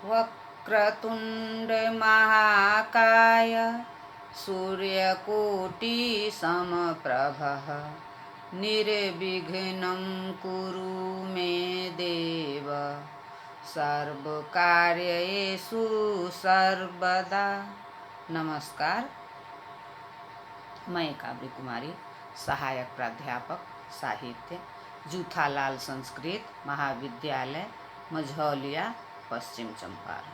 वक्रतुंड महाकाय सूर्यकोटि समप्रभः निर्विघ्नं कुरु मे देव सर्वकार्येषु सर्वदा। नमस्कार, मैं काव्य कुमारी, सहायक प्राध्यापक साहित्य, जूथालाल संस्कृत महाविद्यालय, मझौलिया, पश्चिम चंपारण।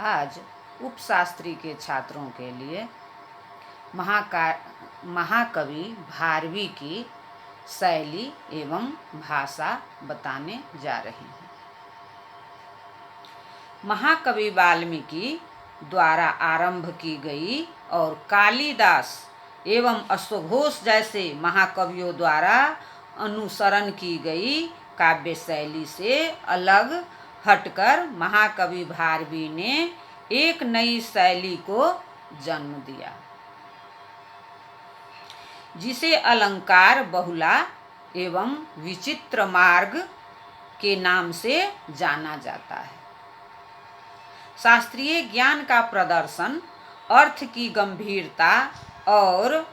आज उपशास्त्री के छात्रों के लिए महाकवि भारवी की शैली एवं भाषा बताने जा रहे हैं। महाकवि वाल्मीकि द्वारा आरंभ की गई और कालिदास एवं अश्वघोष जैसे महाकवियों द्वारा अनुसरण की गई काव्य शैली से अलग हटकर महाकवि भारवी ने एक नई शैली को जन्म दिया, जिसे अलंकार बहुला एवं विचित्र मार्ग के नाम से जाना जाता है। शास्त्रीय ज्ञान का प्रदर्शन, अर्थ की गंभीरता और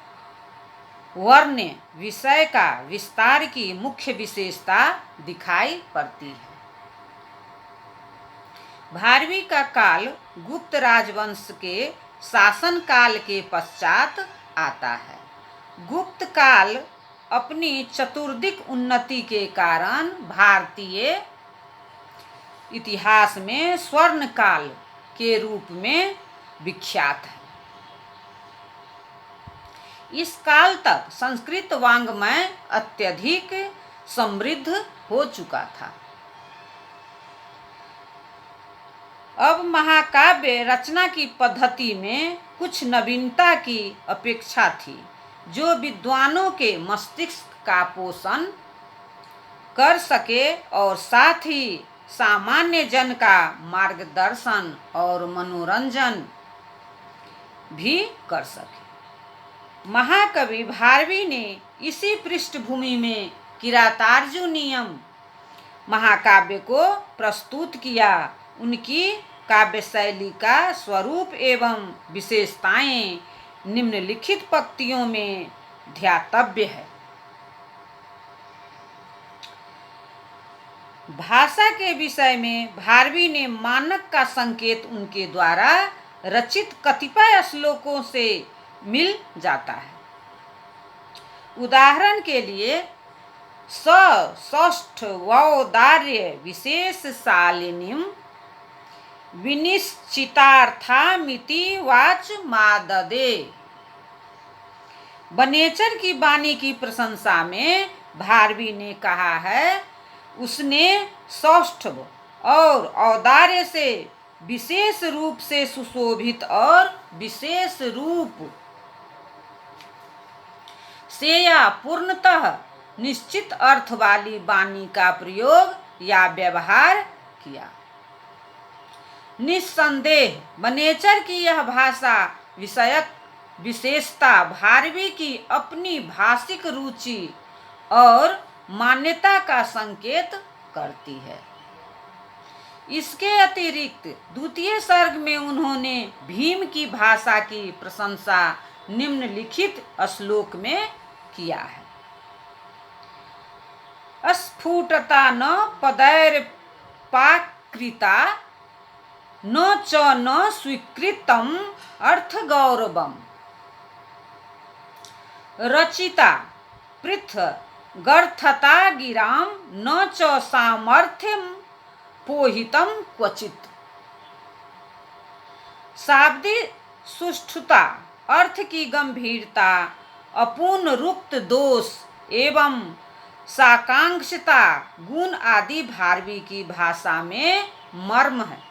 वर्ण विषय का विस्तार की मुख्य विशेषता दिखाई पड़ती है। भारवी का काल गुप्त राजवंश के शासन काल के पश्चात आता है। गुप्त काल अपनी चतुर्दिक उन्नति के कारण भारतीय इतिहास में स्वर्ण काल के रूप में विख्यात है। इस काल तक संस्कृत वाङ्मय अत्यधिक समृद्ध हो चुका था। अब महाकाव्य रचना की पद्धति में कुछ नवीनता की अपेक्षा थी, जो विद्वानों के मस्तिष्क का पोषण कर सके और साथ ही सामान्य जन का मार्गदर्शन और मनोरंजन भी कर सके। महाकवि भारवी ने इसी पृष्ठभूमि में किरातार्जुनीयम महाकाव्य को प्रस्तुत किया। उनकी काव्य शैली का स्वरूप एवं विशेषताएं निम्नलिखित पंक्तियों में ध्यातव्य है। भाषा के विषय में भारवी ने मानक का संकेत उनके द्वारा रचित कतिपय श्लोकों से मिल जाता है। उदाहरण के लिए सौष्ठवौदार्य विशेष शालिनीम विनिश्चितार्थामिति वाच माददे। बनेचर की वाणी की प्रशंसा में भारवी ने कहा है, उसने सौष्ठव और औदार्य से विशेष रूप से सुशोभित और विशेष रूप से या पूर्णतः निश्चित अर्थ वाली वाणी का प्रयोग या व्यवहार किया। निस्संदेह बनेचर की यह भाषा विषयक विशेषता भारवी की अपनी भाषिक रुचि और मान्यता का संकेत करती है। इसके अतिरिक्त द्वितीय सर्ग में उन्होंने भीम की भाषा की प्रशंसा निम्नलिखित श्लोक में किया है। स्फुटता न पदैर्पाकृता न च न स्वीकृतम अर्थ गौरवम रचिता पृथ गर्थता गिराम न च सामर्थ्यम पोहितम क्वचित। शाब्दिक सुष्ठुता, अर्थ की गंभीरता, अपूर्ण रुक्त दोष एवं साकांक्षता गुण आदि भारवी की भाषा में मर्म है।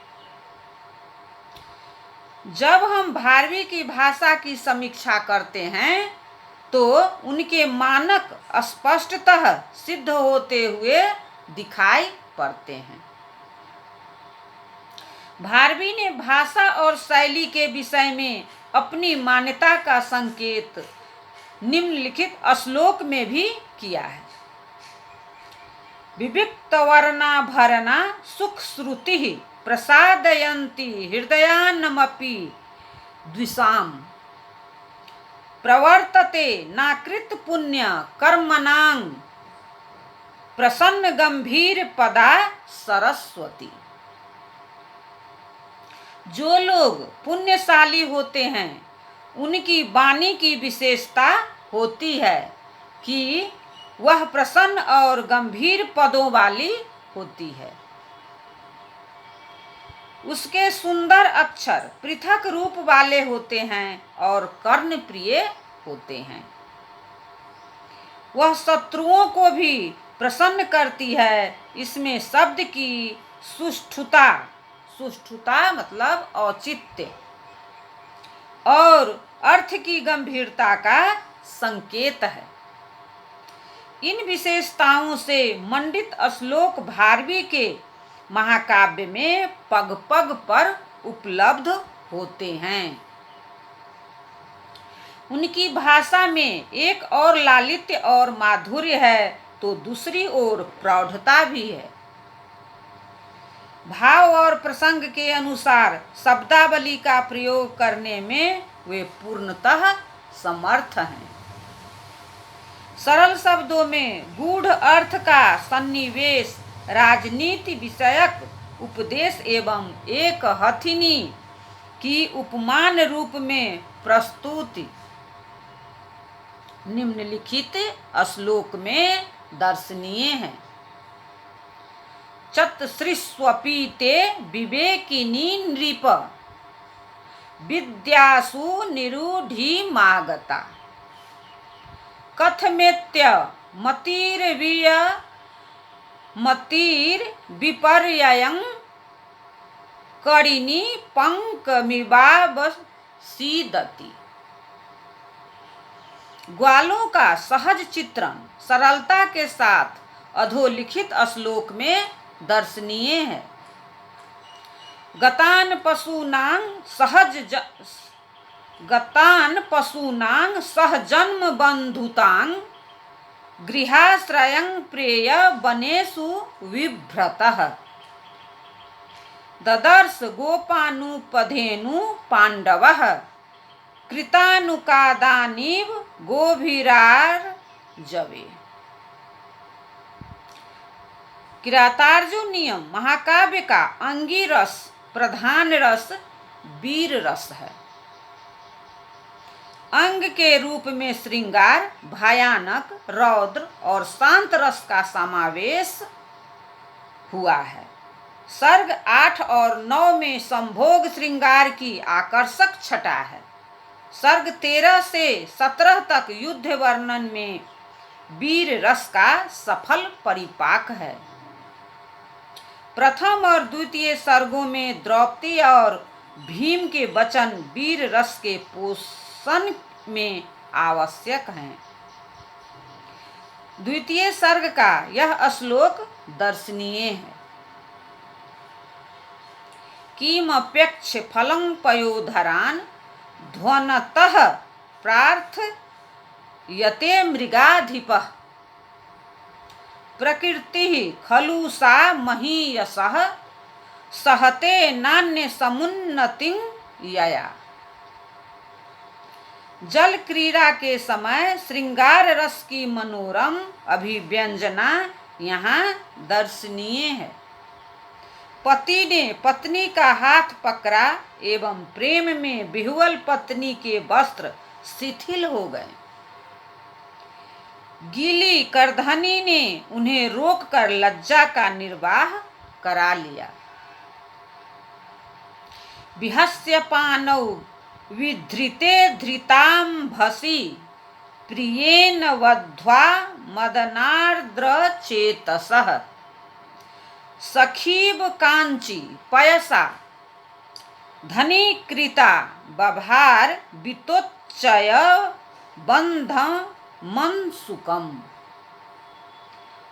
जब हम भारवी की भाषा की समीक्षा करते हैं तो उनके मानक स्पष्टतः सिद्ध होते हुए दिखाई पड़ते हैं। भारवी ने भाषा और शैली के विषय में अपनी मान्यता का संकेत निम्नलिखित श्लोक में भी किया है। विविक्त वर्णाभरणा सुख श्रुति प्रसादयन्ति हृदयान्नमपि द्विषाम् प्रवर्तते नाकृत पुण्य कर्मणां प्रसन्न गंभीर पदा सरस्वती। जो लोग पुण्यशाली होते हैं उनकी वाणी की विशेषता होती है कि वह प्रसन्न और गंभीर पदों वाली होती है। उसके सुंदर अक्षर पृथक रूप वाले होते हैं और कर्ण प्रिय होते हैं। वह शत्रुओं को भी प्रसन्न करती है। इसमें शब्द की सुष्ठुता, सुष्ठुता मतलब औचित्य, और अर्थ की गंभीरता का संकेत है। इन विशेषताओं से मंडित श्लोक भारवी के महाकाव्य में पग पग पर उपलब्ध होते हैं। उनकी भाषा में एक और लालित्य और माधुर्य है तो दूसरी ओर प्रौढ़ता भी है। भाव और प्रसंग के अनुसार शब्दावली का प्रयोग करने में वे पूर्णतः समर्थ हैं। सरल शब्दों में गूढ़ अर्थ का सन्निवेश, राजनीति विषयक उपदेश एवं एक हथिनी की उपमान रूप में प्रस्तुति निम्नलिखित श्लोक में दर्शनीय है। चतसृष्वपि ते विवेकिनी नृप विद्यासु निरूढीमागता कथमेत्य मतिर्विपर्ययं करिणी पंकमिवावसीदति। ग्वालों का सहज चित्रण सरलता के साथ अधोलिखित श्लोक में दर्शनीय है। गतान पशूनां सहजन्म बंधुतां गृहाश्रयं प्रेय वनेषु विभ्रतः ददर्श गोपानुपधेनु पांडवः कृतानुकादानीव गोभीरार्जवे। किरातार्जुनीयम महाकाव्य का अंगी रस प्रधान रस वीर रस है। अंग के रूप में श्रृंगार, भयानक, रौद्र और शांत रस का समावेश हुआ है। सर्ग 8 और 9 में संभोग श्रृंगार की आकर्षक छटा है। सर्ग 13 से 17 तक युद्ध वर्णन में वीर रस का सफल परिपाक है। प्रथम और द्वितीय सर्गों में द्रौपदी और भीम के वचन वीर रस के पोषण में आवश्यक हैं। द्वितीय सर्ग का यह श्लोक दर्शनीय है। किमप्यक्ष फलं पयोधरान् ध्वनतः प्रार्थयते मृगाधिपः प्रकृति खलु सा महीयसः सहते नान्य समुन्नतिं यया। जल क्रीड़ा के समय श्रृंगार रस की मनोरम अभिव्यंजना यहाँ दर्शनीय है। पति ने पत्नी का हाथ पकड़ा एवं प्रेम में विह्वल पत्नी के वस्त्र शिथिल हो गए। गीली करधनी ने उन्हें रोककर लज्जा का निर्वाह करा लिया। विहस्य पानौ विधृते धृतांभसि प्रियेन वध्वा मदनार्द्र चेतसः सखीव कांची पयसा धनीकृता बभार वितोच्चय बंध मनसुकम।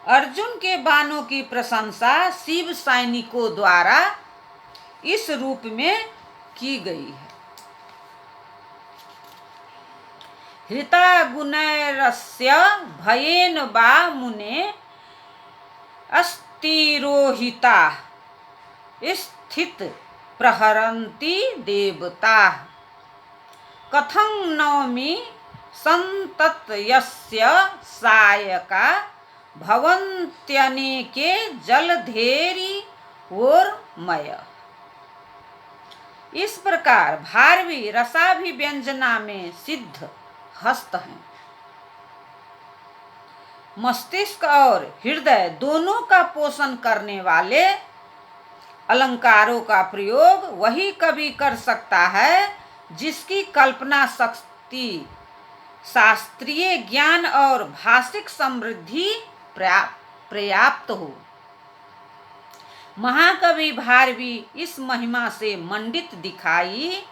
अर्जुन के बाणों की प्रशंसा शिव सैनिकों द्वारा इस रूप में की गई है। हृता गुणैरस्य भयेन वा मुने अस्तिरोहिता स्थित प्रहरन्ति देवता। कथं नौमि सन्ततयस्य सायका भवन्त्यनेके जलधेरिवोर्मय। इस प्रकार भारवी रसाभिव्यंजना में सिद्ध हस्त हैं। मस्तिष्क और हृदय दोनों का पोषण करने वाले अलंकारों का प्रयोग वही कवि कर सकता है जिसकी कल्पना शक्ति, शास्त्रीय ज्ञान और भाषिक समृद्धि पर्याप्त हो। महाकवि भारवी इस महिमा से मंडित दिखाई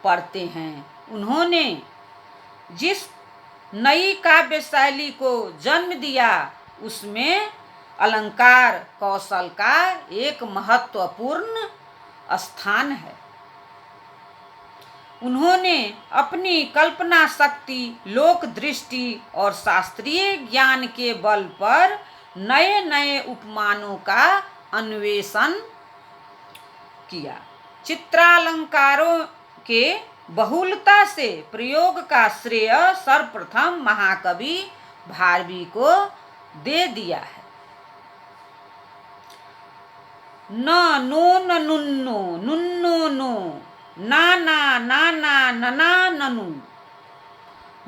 पड़ते हैं। उन्होंने जिस नई काव्य शैली को जन्म दिया उसमें अलंकार कौशल का एक महत्वपूर्ण स्थान है। उन्होंने अपनी कल्पना शक्ति, लोक दृष्टि और शास्त्रीय ज्ञान के बल पर नए नए उपमानों का अन्वेषण किया। चित्रालंकारों के बहुलता से प्रयोग का श्रेय सर्वप्रथम महाकवि भारवी को दे दिया है। न नो न नुन्नो नुन्नो नो ना ना ना ना नना ननु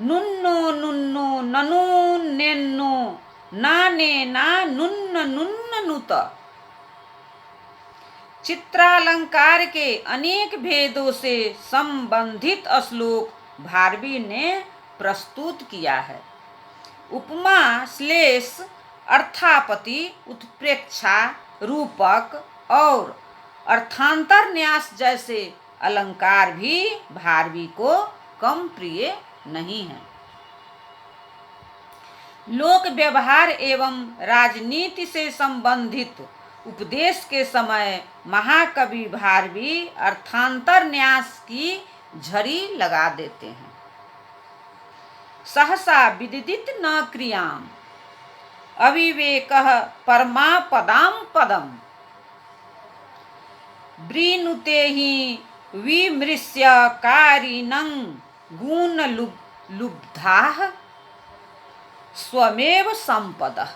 नुन्नो नुन्नो ननु नेन्नो नाने ना नुन्न नुन्न नुत। चित्रालंकार के अनेक भेदों से संबंधित श्लोक भारवी ने प्रस्तुत किया है। उपमा, श्लेष, अर्थापत्ति, उत्प्रेक्षा, रूपक और अर्थांतर न्यास जैसे अलंकार भी भारवी को कम प्रिय नहीं है। लोक व्यवहार एवं राजनीति से संबंधित उपदेश के समय महाकवि भारवी अर्थांतर न्यास की झड़ी लगा देते हैं। सहसा विदिदित न क्रियाम अविवेकः परमापदां पदम् वृणुते हि विमृश्य कारिणं गुणलुब्धाः स्वमेव संपदः।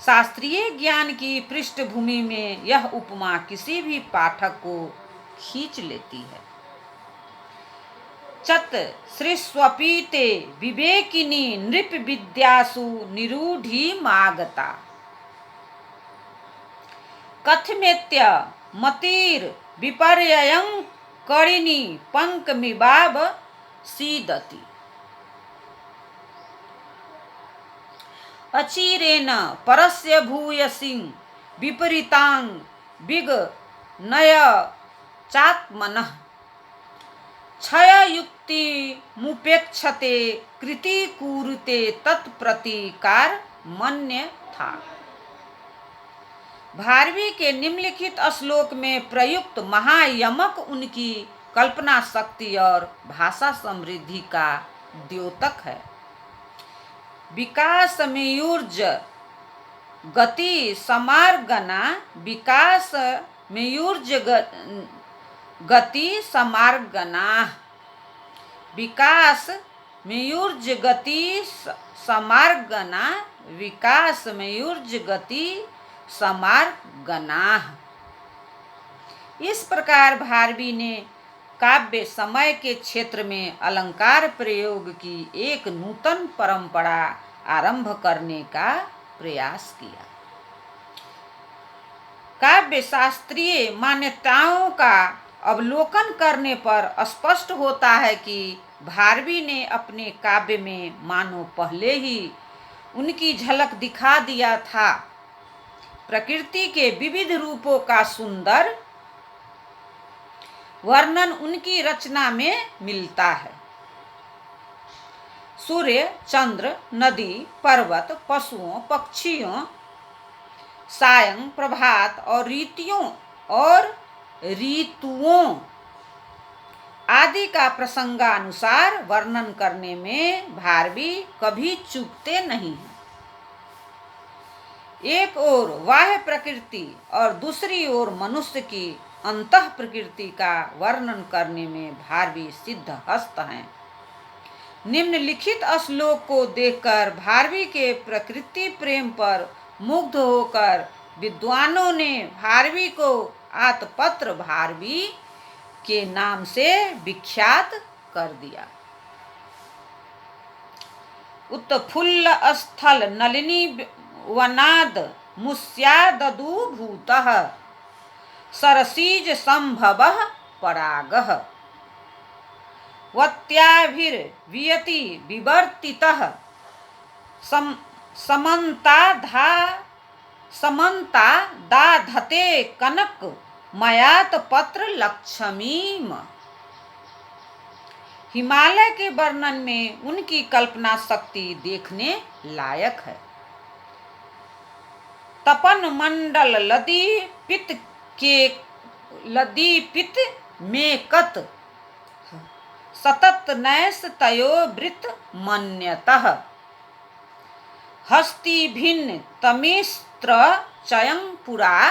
शास्त्रीय ज्ञान की पृष्ठभूमि में यह उपमा किसी भी पाठक को खींच लेती है। चत श्रीस्वपीते विवेकिनी नृप विद्यासु निरूढ़ी मागता कथमेत्य मतिर विपर्ययं करिणी पंकमिबाब सीदति। अचिरेण परस्य भूयसी विपरीतां विगनय चात्मनः क्षययुक्ति मुपेक्षते कृति कुरुते तत्प्रतीकार मन्य था। भारवी के निम्नलिखित श्लोक में प्रयुक्त महायमक उनकी कल्पना शक्ति और भाषा समृद्धि का द्योतक है। विकास मयूर्ज गति समार्गना विकास मयूर्ज गति समार्गना विकास मयूर्ज गति समार्गना विकास मयूर्ज गति समार्गना। इस प्रकार भारवी ने काव्य समय के क्षेत्र में अलंकार प्रयोग की एक नूतन परंपरा आरंभ करने का प्रयास किया। काव्य शास्त्रीय मान्यताओं का अवलोकन करने पर स्पष्ट होता है कि भारवी ने अपने काव्य में मानो पहले ही उनकी झलक दिखा दिया था। प्रकृति के विविध रूपों का सुंदर वर्णन उनकी रचना में मिलता है। सूर्य, चंद्र, नदी, पर्वत, पशुओं, पक्षियों, सायं, प्रभात और ऋतुओं आदि का प्रसंगानुसार वर्णन करने में भारवी कभी चूकते नहीं हैं। एक ओर बाह्य प्रकृति और दूसरी ओर मनुष्य की अंतः प्रकृति का वर्णन करने में भारवी सिद्धहस्त हैं। निम्नलिखित श्लोक को देखकर भारवी के प्रकृति प्रेम पर मुग्ध होकर विद्वानों ने भारवी को आतपत्र भारवी के नाम से विख्यात कर दिया। उत्फुल्ल स्थल नलिनी वनाद मुस्याददु भूतः सरसीज संभवः परागः वत्याभिर्वियति विवर्तितः समन्तादाधते कनक मयात पत्र लक्ष्मीम। हिमालय के वर्णन में उनकी कल्पना शक्ति देखने लायक है। तपन मंडल लदीपित में कत सतत नैस तयो वृत मन्यतः हस्ति भिन्न तमिस्त्र चयं पुरा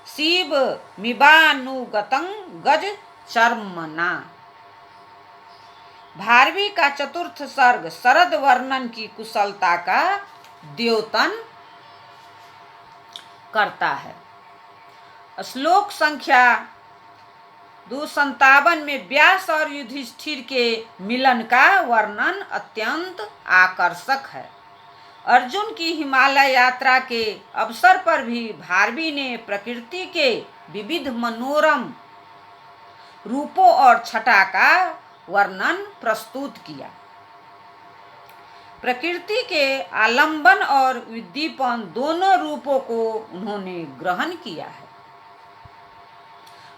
शिव मिबानुगतं गज चर्मना। भारवी का चतुर्थ सर्ग शरद वर्णन की कुशलता का द्योतन करता है। श्लोक संख्या 257 में व्यास और युधिष्ठिर के मिलन का वर्णन अत्यंत आकर्षक है। अर्जुन की हिमालय यात्रा के अवसर पर भी भारवी ने प्रकृति के विविध मनोरम रूपों और छटा का वर्णन प्रस्तुत किया। प्रकृति के आलंबन और उद्दीपन दोनों रूपों को उन्होंने ग्रहण किया है।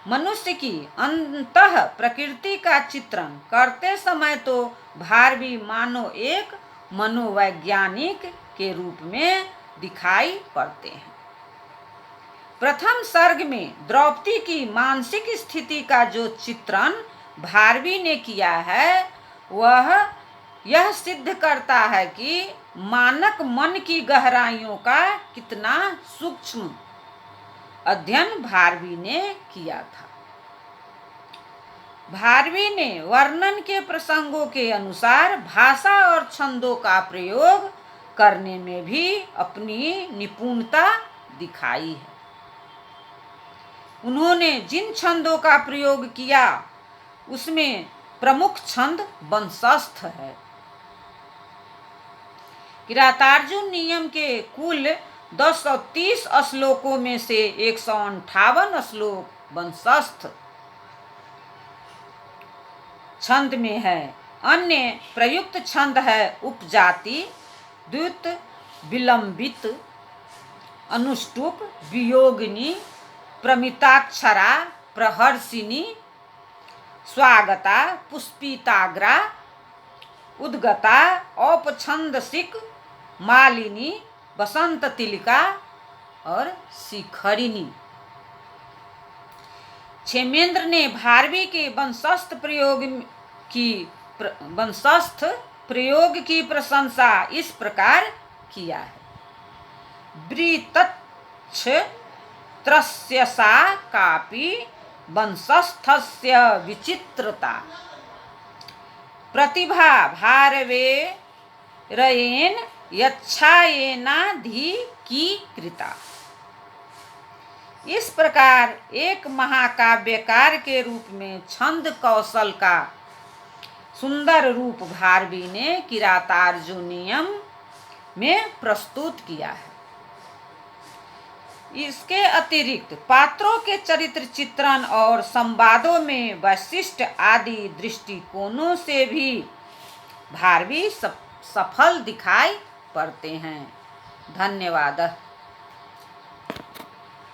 मनुष्य की अंतः प्रकृति का चित्रण करते समय तो भारवी मानो एक मनोवैज्ञानिक के रूप में दिखाई पड़ते हैं। प्रथम सर्ग में द्रौपदी की मानसिक स्थिति का जो चित्रण भारवी ने किया है वह यह सिद्ध करता है कि मानक मन की गहराइयों का कितना सूक्ष्म अध्ययन भारवी ने किया था। भारवी ने वर्णन के प्रसंगों के अनुसार भाषा और छंदों का प्रयोग करने में भी अपनी निपुणता दिखाई है। उन्होंने जिन छंदों का प्रयोग किया उसमें प्रमुख छंद वंशस्थ है। किरातार्जुन नियम के कुल 230 श्लोकों में से 158 श्लोक वंशस्थ छंद में है। अन्य प्रयुक्त छंद है उपजाति, द्युत, विलंबित, अनुष्टुप, वियोगिनी, प्रमिताक्षरा, प्रहर्षिनी, स्वागता, पुष्पिताग्रा, उद्गता, औपछंदसिक, मालिनी, बसंत तिलिका और शिखरिणी। क्षेमेंद्र ने भारवी के वंशस्थ प्रयोग की प्रशंसा इस प्रकार किया है। वृतच्छ त्रस्यसा कापि वंशस्थस्य विचित्रता प्रतिभा भारवे रयेन यच्छायेनाधिकीकृता। इस प्रकार एक महाकाव्यकार के रूप में छंद कौशल का सुंदर रूप भारवी ने किरातार्जुनीयम में प्रस्तुत किया है। इसके अतिरिक्त पात्रों के चरित्र चित्रण और संवादों में वैशिष्ट आदि दृष्टिकोणों से भी भारवी सफल दिखाई पड़ते हैं। धन्यवाद।